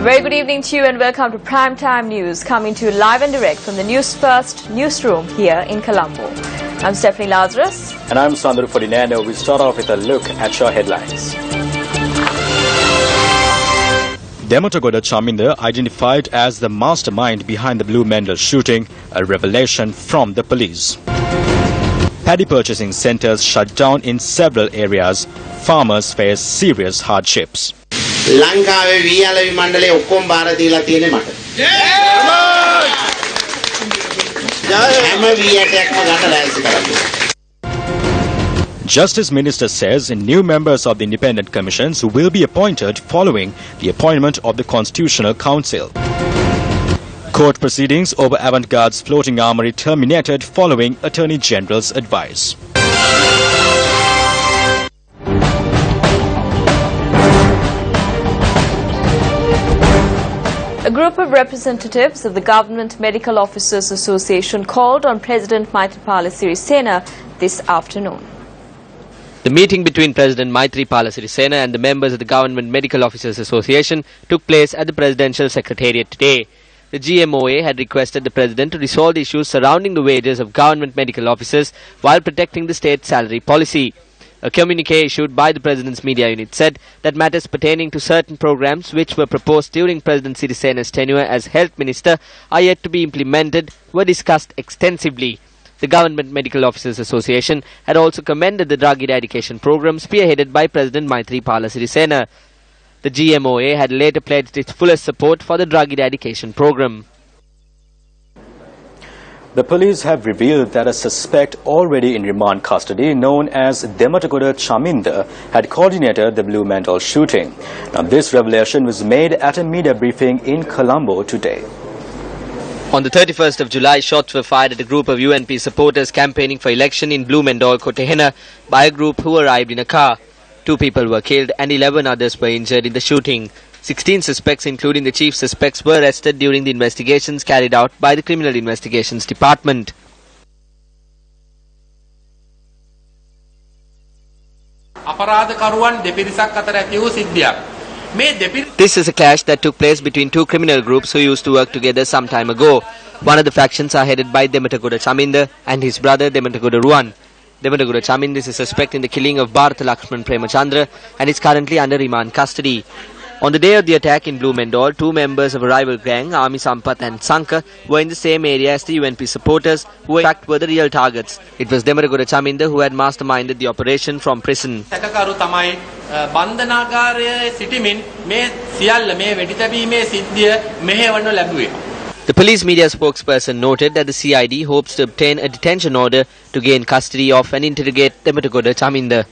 Very good evening to you and welcome to Primetime News, coming to you live and direct from the Newsfirst newsroom here in Colombo. I'm Stephanie Lazarus. And I'm Sandro Ferdinando. We start off with a look at your headlines. Dematogoda Chaminda identified as the mastermind behind the Blue Mendel shooting, a revelation from the police. Paddy purchasing centres shut down in several areas. Farmers face serious hardships. Lanka VLV Mandale ඔක්කොම බාර දීලා තියෙන්නේ මට. හැම VAටක්ම ගන්න ලෑස්ති කරලා. Justice Minister says new members of the independent commissions will be appointed following the appointment of the Constitutional Council. Court proceedings over Avantgarde's floating armoury terminated following Attorney General's advice. A group of representatives of the Government Medical Officers Association called on President Maithripala Sirisena this afternoon. The meeting between President Maithripala Sirisena and the members of the Government Medical Officers Association took place at the Presidential Secretariat today. The GMOA had requested the President to resolve the issues surrounding the wages of government medical officers while protecting the state salary policy. A communique issued by the President's media unit said that matters pertaining to certain programs which were proposed during President Sirisena's tenure as Health Minister are yet to be implemented were discussed extensively. The Government Medical Officers Association had also commended the drug eradication program spearheaded by President Maithripala Sirisena. The GMOA had later pledged its fullest support for the drug eradication program. The police have revealed that a suspect already in remand custody, known as Dematogoda Chaminda, had coordinated the Blue Mendel shooting. Now, this revelation was made at a media briefing in Colombo today. On the 31st of July, shots were fired at a group of UNP supporters campaigning for election in Blue Mendel, Kotehena, by a group who arrived in a car. 2 people were killed and 11 others were injured in the shooting. 16 suspects, including the chief suspects, were arrested during the investigations carried out by the Criminal Investigations Department. This is a clash that took place between 2 criminal groups who used to work together some time ago. One of the factions are headed by Dematogoda Chaminda and his brother Dematogoda Ruwan. Dematogoda Chaminda is a suspect in the killing of Bharata Lakshman Premachandra and is currently under remand custody. On the day of the attack in Blue Mendel, 2 members of a rival gang, Army Sampath and Sanka, were in the same area as the UNP supporters, who in fact were the real targets. It was Dematogoda Chaminda who had masterminded the operation from prison. The police media spokesperson noted that the CID hopes to obtain a detention order to gain custody of and interrogate Dematogoda Chaminda.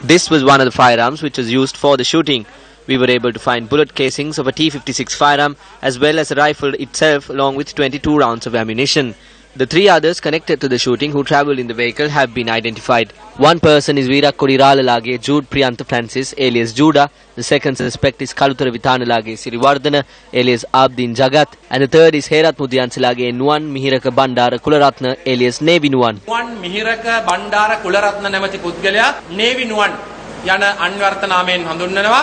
This was one of the firearms which was used for the shooting. We were able to find bullet casings of a T-56 firearm as well as a rifle itself along with 22 rounds of ammunition. The 3 others connected to the shooting who travelled in the vehicle have been identified. One person is Veera Kodiralage Jude Priyantha Francis alias Juda. The second suspect is Kalutara Vithanalage Siriwardana alias Abdin Jagat. And the third is Herat Mudyansalage Nuwan Mihiraka Bandara Kularatna alias Nevi Nuwan. Nuwan Mihiraka Bandara Kularatna namati පුද්ගලයා Nevi Nuwan යන අන්වර්ථ නාමයෙන් හඳුන්වනවා.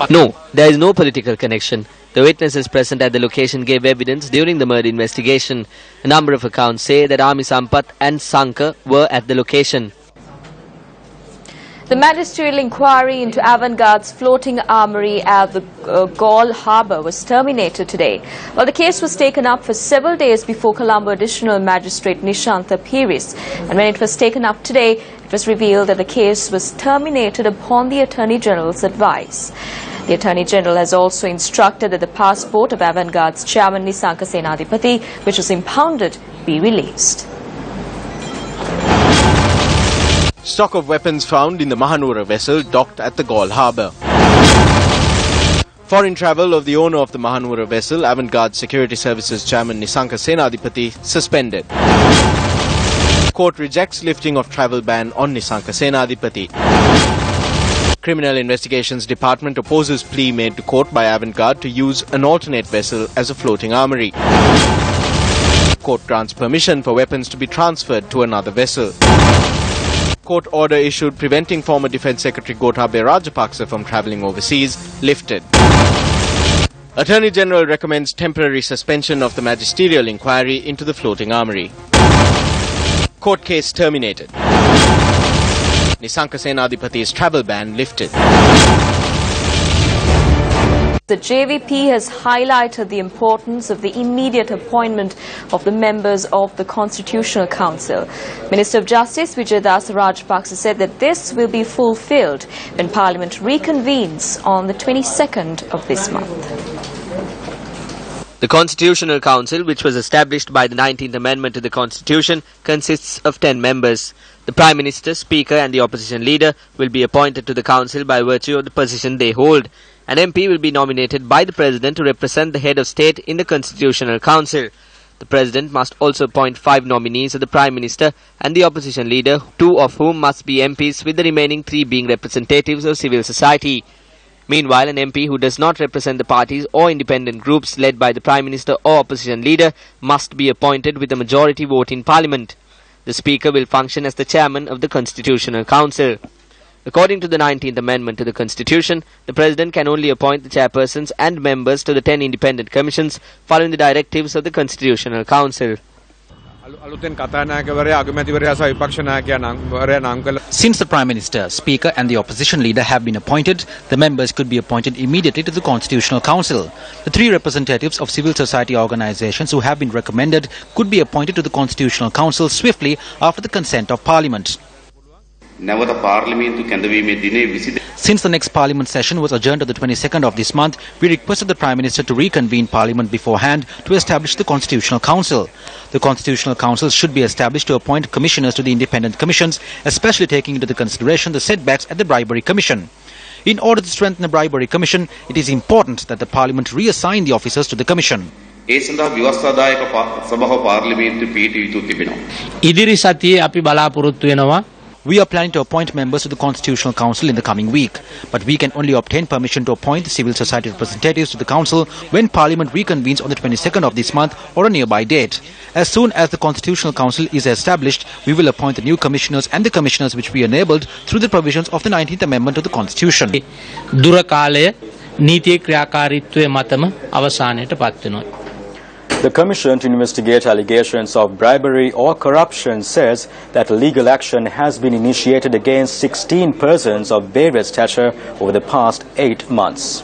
No, there is no political connection. The witnesses present at the location gave evidence during the murder investigation. A number of accounts say that Army Sampath and Sanka were at the location. The magisterial inquiry into Avantgarde's floating armoury at the Galle harbour was terminated today. Well, the case was taken up for several days before Colombo Additional Magistrate Nishantha Piris. And when it was taken up today, it was revealed that the case was terminated upon the Attorney General's advice. The Attorney General has also instructed that the passport of Avantgarde's chairman Nisanka Senadipati, which was impounded, be released. Stock of weapons found in the Mahanura vessel docked at the Galle harbour. Foreign travel of the owner of the Mahanura vessel, Avantgarde Security Services chairman Nisanka Senadipati, suspended. Court rejects lifting of travel ban on Nisanka Senadipati. Criminal Investigations Department opposes plea made to court by Avantgarde to use an alternate vessel as a floating armoury. Court grants permission for weapons to be transferred to another vessel. Court order issued preventing former Defence Secretary Gotabaya Rajapaksa from travelling overseas lifted. Attorney General recommends temporary suspension of the magisterial inquiry into the floating armoury. Court case terminated. Nisanka Senadipati's travel ban lifted. The JVP has highlighted the importance of the immediate appointment of the members of the Constitutional Council. Minister of Justice Vijaydas Rajapaksa said that this will be fulfilled when Parliament reconvenes on the 22nd of this month. The Constitutional Council, which was established by the 19th Amendment to the Constitution, consists of 10 members. The Prime Minister, Speaker and the Opposition Leader will be appointed to the Council by virtue of the position they hold. An MP will be nominated by the President to represent the Head of State in the Constitutional Council. The President must also appoint 5 nominees of the Prime Minister and the Opposition Leader, 2 of whom must be MPs, with the remaining 3 being representatives of civil society. Meanwhile, an MP who does not represent the parties or independent groups led by the Prime Minister or Opposition Leader must be appointed with a majority vote in Parliament. The Speaker will function as the Chairman of the Constitutional Council. According to the 19th Amendment to the Constitution, the President can only appoint the chairpersons and members to the 10 independent commissions following the directives of the Constitutional Council. Since the Prime Minister, Speaker and the Opposition Leader have been appointed, the members could be appointed immediately to the Constitutional Council. The 3 representatives of civil society organizations who have been recommended could be appointed to the Constitutional Council swiftly after the consent of Parliament. Since the next Parliament session was adjourned to the 22nd of this month, we requested the Prime Minister to reconvene Parliament beforehand to establish the Constitutional Council. The Constitutional Council should be established to appoint commissioners to the independent commissions, especially taking into consideration the setbacks at the Bribery Commission. In order to strengthen the Bribery Commission, it is important that the Parliament reassign the officers to the Commission. We are planning to appoint members to the Constitutional Council in the coming week, but we can only obtain permission to appoint the civil society representatives to the Council when Parliament reconvenes on the 22nd of this month or a nearby date. As soon as the Constitutional Council is established, we will appoint the new commissioners and the commissioners which we enabled through the provisions of the 19th Amendment to the Constitution. The Commission to investigate allegations of bribery or corruption says that legal action has been initiated against 16 persons of various stature over the past 8 months.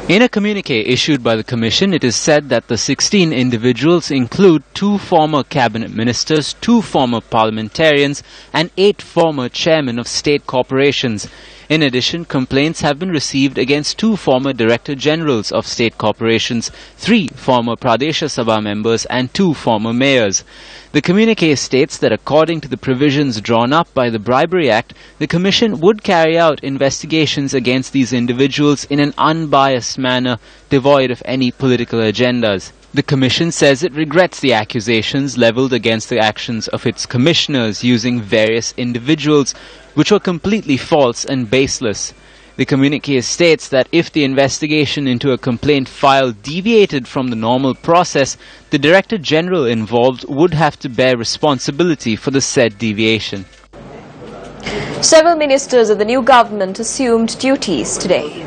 In a communique issued by the Commission, it is said that the 16 individuals include 2 former cabinet ministers, 2 former parliamentarians, and 8 former chairmen of state corporations. In addition, complaints have been received against 2 former Director Generals of state corporations, 3 former Pradesha Sabha members and 2 former mayors. The communique states that according to the provisions drawn up by the Bribery Act, the Commission would carry out investigations against these individuals in an unbiased manner, devoid of any political agendas. The Commission says it regrets the accusations levelled against the actions of its commissioners using various individuals, which were completely false and baseless. The communique states that if the investigation into a complaint file deviated from the normal process, the Director General involved would have to bear responsibility for the said deviation. Several ministers of the new government assumed duties today.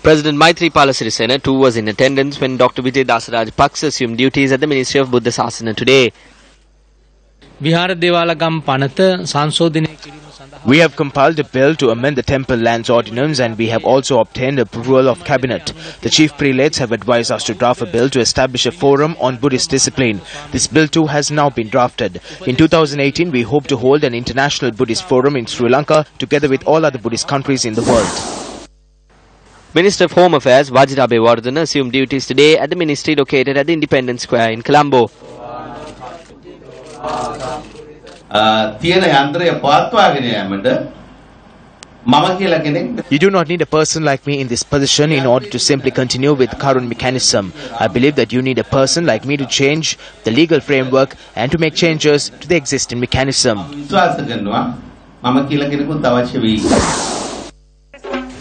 President Maithripala Sirisena too was in attendance when Dr. Vijaydas Rajapaksa assumed duties at the Ministry of Buddha Sasana today. We have compiled a bill to amend the Temple Lands Ordinance, and we have also obtained approval of Cabinet. The Chief Prelates have advised us to draft a bill to establish a forum on Buddhist discipline. This bill too has now been drafted. In 2018, we hope to hold an international Buddhist forum in Sri Lanka together with all other Buddhist countries in the world. Minister of Home Affairs Vajra Abewardena assumed duties today at the ministry located at the Independence Square in Colombo. You do not need a person like me in this position in order to simply continue with current mechanism. I believe that you need a person like me to change the legal framework and to make changes to the existing mechanism.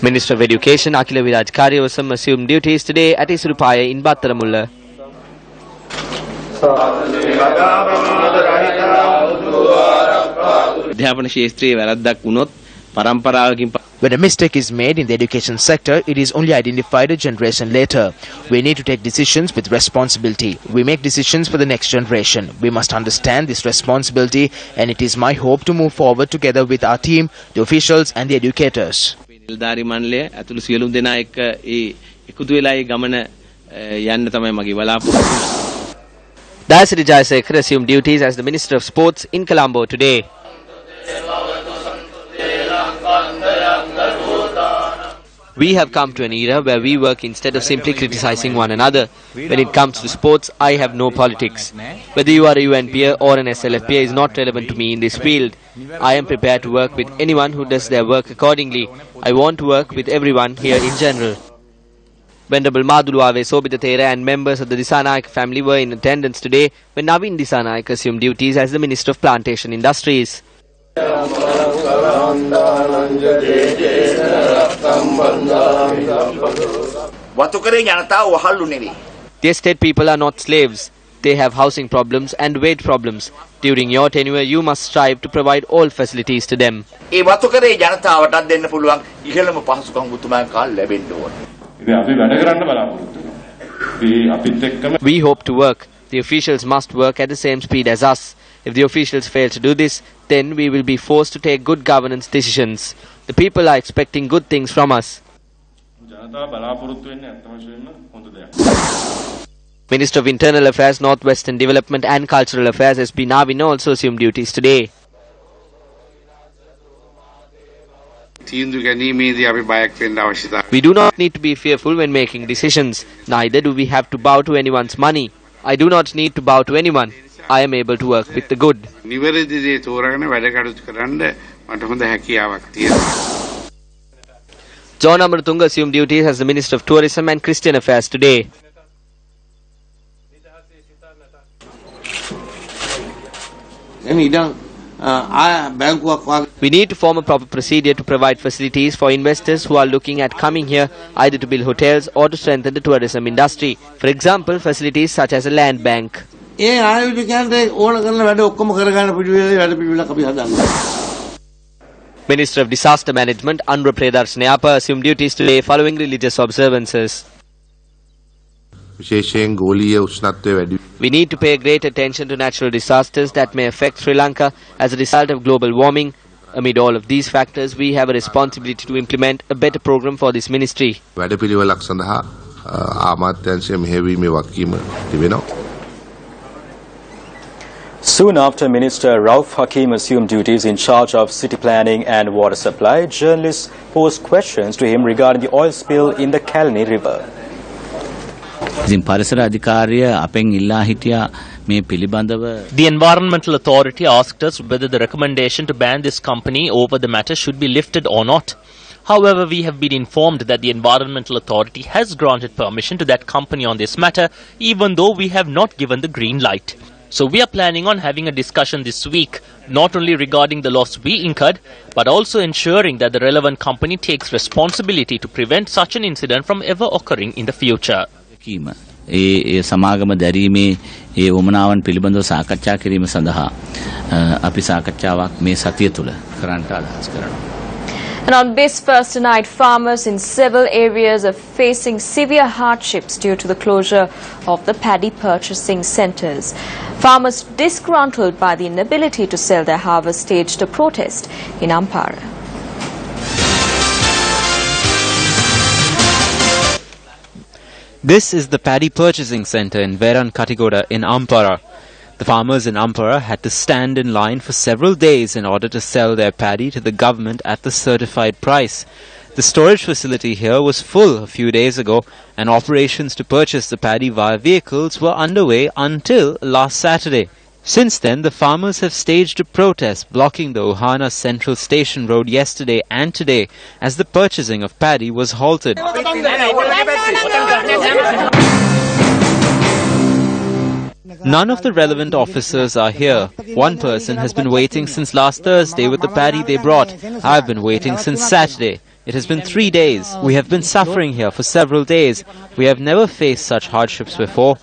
Minister of Education Akila Viraj Karyavasam assumed duties today at Isurupaya in Battaramulla. When a mistake is made in the education sector, it is only identified a generation later. We need to take decisions with responsibility. We make decisions for the next generation. We must understand this responsibility, and it is my hope to move forward together with our team, the officials and the educators. Dayasiri Jayasekar assumed duties as the Minister of Sports in Colombo today. We have come to an era where we work instead of simply criticizing one another. When it comes to sports, I have no politics. Whether you are a UN peer or an SLF peer is not relevant to me in this field. I am prepared to work with anyone who does their work accordingly. I want to work with everyone here in general. Venerable Maduluave Sobitathera and members of the Disanaik family were in attendance today when Navin Disanaik assumed duties as the Minister of Plantation Industries. The estate people are not slaves. They have housing problems and wage problems. During your tenure, you must strive to provide all facilities to them. We hope to work. The officials must work at the same speed as us. If the officials fail to do this, then we will be forced to take good governance decisions. The people are expecting good things from us. Minister of Internal Affairs, Northwestern Development and Cultural Affairs S.P. Navin also assumed duties today. We do not need to be fearful when making decisions. Neither do we have to bow to anyone's money. I do not need to bow to anyone. I am able to work with the good. John Amaratunga assumed duties as the Minister of Tourism and Christian Affairs today. We need to form a proper procedure to provide facilities for investors who are looking at coming here either to build hotels or to strengthen the tourism industry. For example, facilities such as a land bank. Minister of Disaster Management Anura Predarsneapa assumed duties today following religious observances. We need to pay great attention to natural disasters that may affect Sri Lanka as a result of global warming. Amid all of these factors, we have a responsibility to implement a better program for this ministry. Soon after Minister Rauf Hakim assumed duties in charge of city planning and water supply, journalists posed questions to him regarding the oil spill in the Kalani River. The Environmental Authority asked us whether the recommendation to ban this company over the matter should be lifted or not. However, we have been informed that the Environmental Authority has granted permission to that company on this matter, even though we have not given the green light. So we are planning on having a discussion this week, not only regarding the loss we incurred, but also ensuring that the relevant company takes responsibility to prevent such an incident from ever occurring in the future. And on this first tonight, farmers in several areas are facing severe hardships due to the closure of the paddy purchasing centres. Farmers disgruntled by the inability to sell their harvest staged a protest in Ampara. This is the paddy purchasing centre in Veran Katigoda in Ampara. The farmers in Ampara had to stand in line for several days in order to sell their paddy to the government at the certified price. The storage facility here was full a few days ago, and operations to purchase the paddy via vehicles were underway until last Saturday. Since then, the farmers have staged a protest blocking the Ohana Central Station Road yesterday and today as the purchasing of paddy was halted. None of the relevant officers are here. One person has been waiting since last Thursday with the paddy they brought. I've been waiting since Saturday. It has been 3 days. We have been suffering here for several days. We have never faced such hardships before.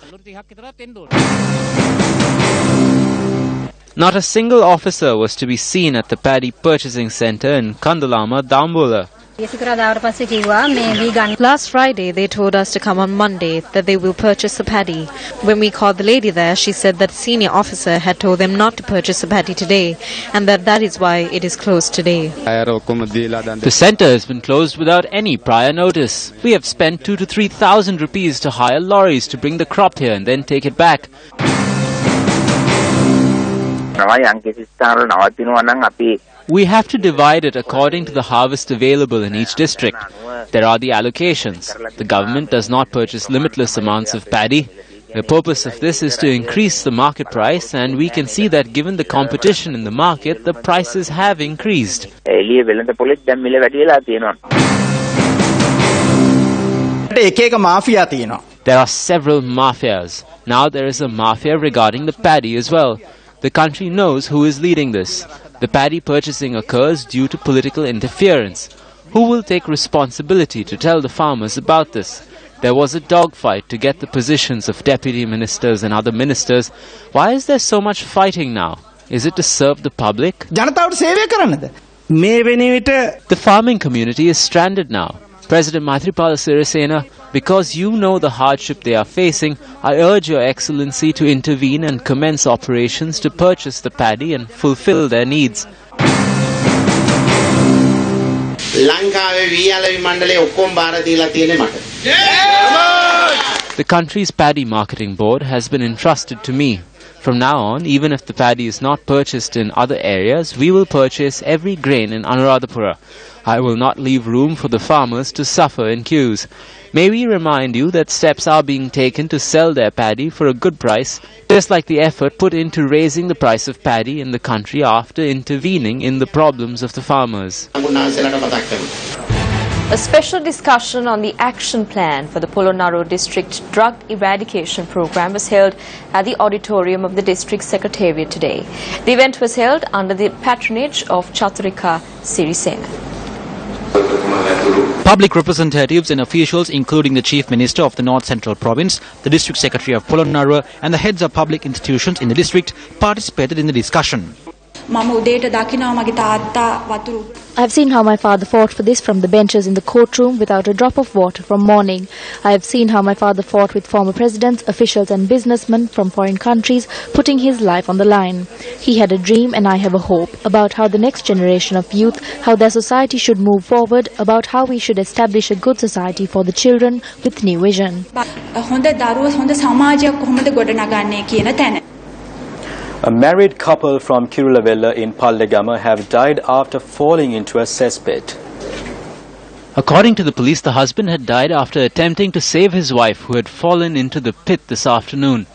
Not a single officer was to be seen at the paddy purchasing centre in Kandalama, Dambola. Last Friday, they told us to come on Monday, that they will purchase the paddy. When we called the lady there, she said that the senior officer had told them not to purchase the paddy today, and that is why it is closed today. The centre has been closed without any prior notice. We have spent 2,000 to 3,000 rupees to hire lorries to bring the crop here and then take it back. We have to divide it according to the harvest available in each district. There are the allocations. The government does not purchase limitless amounts of paddy. The purpose of this is to increase the market price, and we can see that given the competition in the market, the prices have increased. There are several mafias. Now there is a mafia regarding the paddy as well. The country knows who is leading this. The paddy purchasing occurs due to political interference. Who will take responsibility to tell the farmers about this? There was a dogfight to get the positions of deputy ministers and other ministers. Why is there so much fighting now? Is it to serve the public? The farming community is stranded now. President Maithripala Sirisena, because you know the hardship they are facing, I urge Your Excellency to intervene and commence operations to purchase the paddy and fulfill their needs. The country's paddy marketing board has been entrusted to me. From now on, even if the paddy is not purchased in other areas, we will purchase every grain in Anuradhapura. I will not leave room for the farmers to suffer in queues. May we remind you that steps are being taken to sell their paddy for a good price, just like the effort put into raising the price of paddy in the country after intervening in the problems of the farmers. A special discussion on the action plan for the Polonnaru district drug eradication program was held at the auditorium of the district secretariat today. The event was held under the patronage of Chaturika Sirisena. Public representatives and officials, including the Chief Minister of the North Central Province, the District Secretary of Polonnaru and the heads of public institutions in the district, participated in the discussion. I have seen how my father fought for this from the benches in the courtroom without a drop of water from morning. I have seen how my father fought with former presidents, officials and businessmen from foreign countries, putting his life on the line. He had a dream and I have a hope about how the next generation of youth, how their society should move forward, about how we should establish a good society for the children with new vision. A married couple from Kirulavella in Pallegama have died after falling into a cesspit. According to the police, the husband had died after attempting to save his wife who had fallen into the pit this afternoon.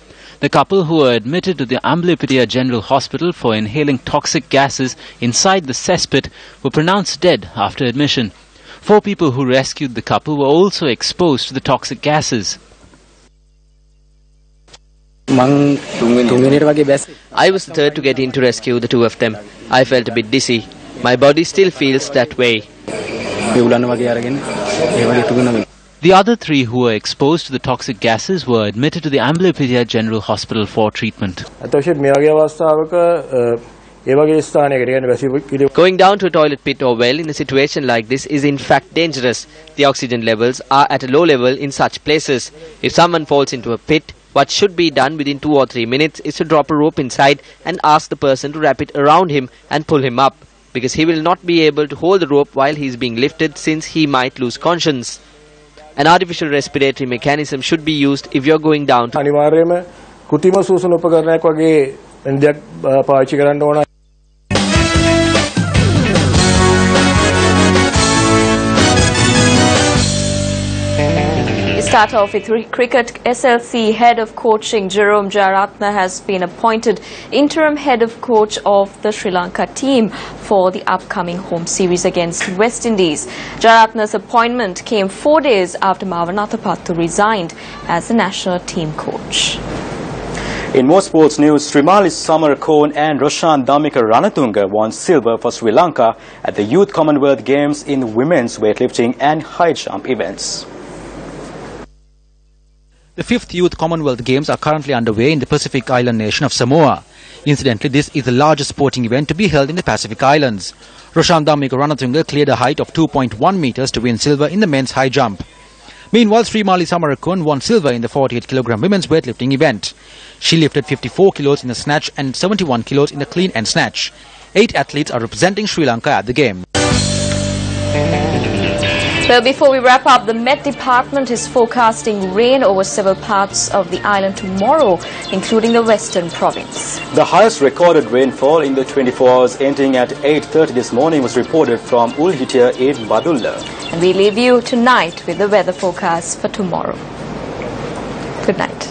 The couple, who were admitted to the Amblyopitiya General Hospital for inhaling toxic gases inside the cesspit, were pronounced dead after admission. 4 people who rescued the couple were also exposed to the toxic gases. I was the third to get in to rescue the 2 of them. I felt a bit dizzy. My body still feels that way. The other 3 who were exposed to the toxic gases were admitted to the Amblyopitiya General Hospital for treatment. Going down to a toilet pit or well in a situation like this is in fact dangerous. The oxygen levels are at a low level in such places. If someone falls into a pit, what should be done within 2 or 3 minutes is to drop a rope inside and ask the person to wrap it around him and pull him up, because he will not be able to hold the rope while he is being lifted, since he might lose conscience. An artificial respiratory mechanism should be used if you are going down to Start off with cricket. SLC head of coaching Jerome Jayaratne has been appointed interim head of coach of the Sri Lanka team for the upcoming home series against West Indies. Jayaratne's appointment came 4 days after Mavanatha Pattu resigned as the national team coach. In more sports news, Srimali Samarakone and Roshan Damika Ranatunga won silver for Sri Lanka at the Youth Commonwealth Games in women's weightlifting and high jump events. The 5th Youth Commonwealth Games are currently underway in the Pacific Island nation of Samoa. Incidentally, this is the largest sporting event to be held in the Pacific Islands. Roshan Damika Ranatunga cleared a height of 2.1 meters to win silver in the men's high jump. Meanwhile, Srimali Samarakone won silver in the 48-kilogram women's weightlifting event. She lifted 54 kilos in the snatch and 71 kilos in the clean and snatch. 8 athletes are representing Sri Lanka at the game. Well, before we wrap up, the Met Department is forecasting rain over several parts of the island tomorrow, including the western province. The highest recorded rainfall in the 24 hours ending at 8:30 this morning was reported from Ulhitia in Badulla. And we leave you tonight with the weather forecast for tomorrow. Good night.